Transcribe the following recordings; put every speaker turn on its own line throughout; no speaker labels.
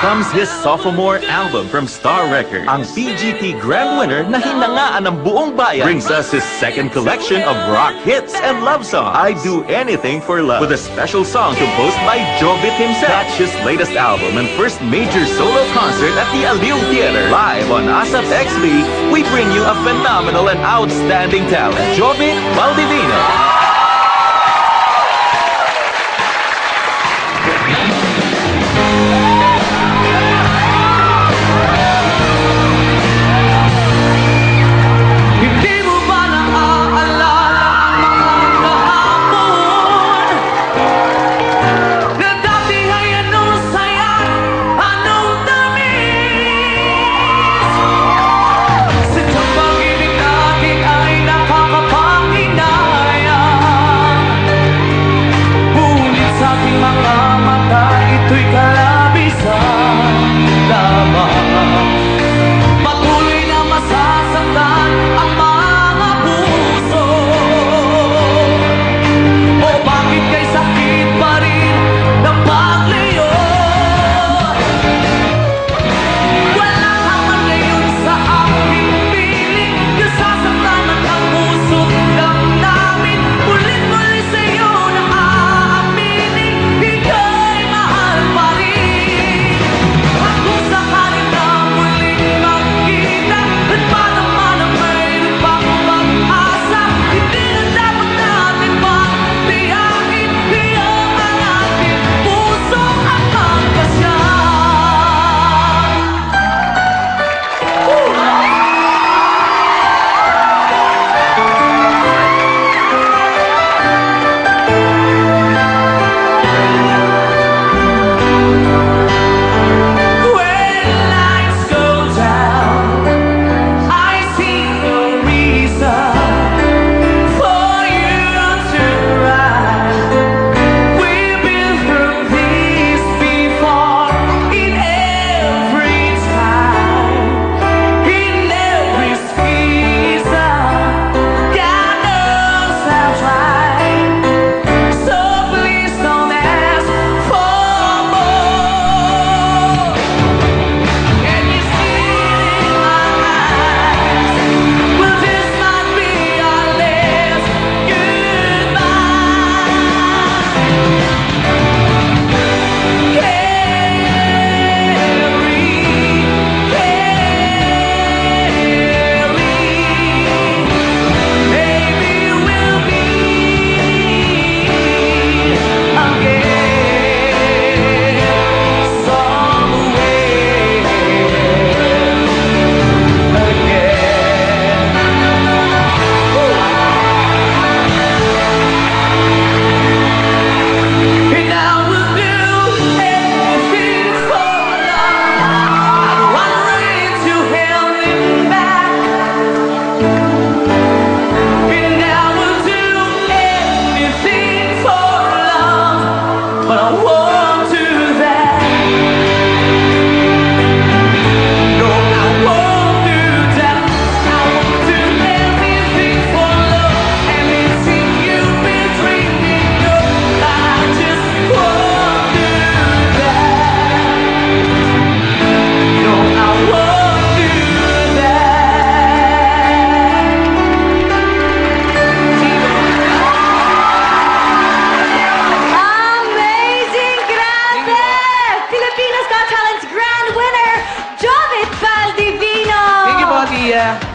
comes his sophomore album from Star Records. Ang PGT Grand Winner na hinangaan ng buong bayan brings us his second collection of rock hits and love songs, I Do Anything for Love, with a special song composed by Jovit himself. Catch his latest album and first major solo concert at the Aliw Theater. Live on ASAP XB, we bring you a phenomenal and outstanding talent, Jovit Valdivino.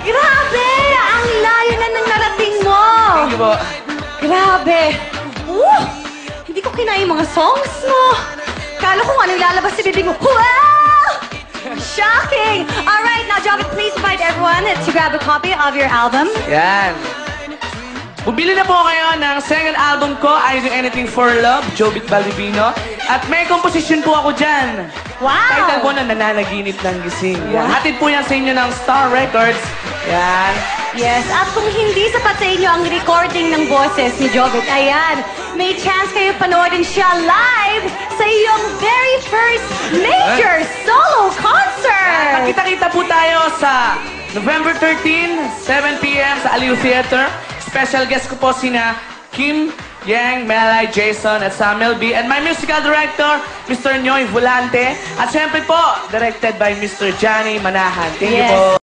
Grabe! Ang layo na ng narating mo!
Thank you po.
Grabe! Hindi ko kinaya yung mga songs mo. Kala ko anong lalabas sa bibig mo. Wow! Shocking! Alright, now Jovit, please invite everyone to grab a copy of your album.
Yan. Bumili na po kayo ng second album ko, I Do Anything for Love, Jovit Valdivino. At may komposisyon po ako dyan.
Wow!
Title po na Nananaginip ng Gising. Yan.
Wow.
Hatid po yan sa inyo ng Star Records. Yan.
Yes, at kung hindi sapat sa inyo ang recording ng boses ni Jovit, ayan, may chance kayo panoodin siya live sa iyong very first major solo concert!
Magkita-kita po tayo sa November 13, 7 p.m. sa Aliw Theater. Special guest ko po sina Kim Yang, Melay, Jason, at Samuel B. And my musical director, Mr. Nyoy Volante. At syempre po, directed by Mr. Johnny Manahan. Thank you
Yes.
po.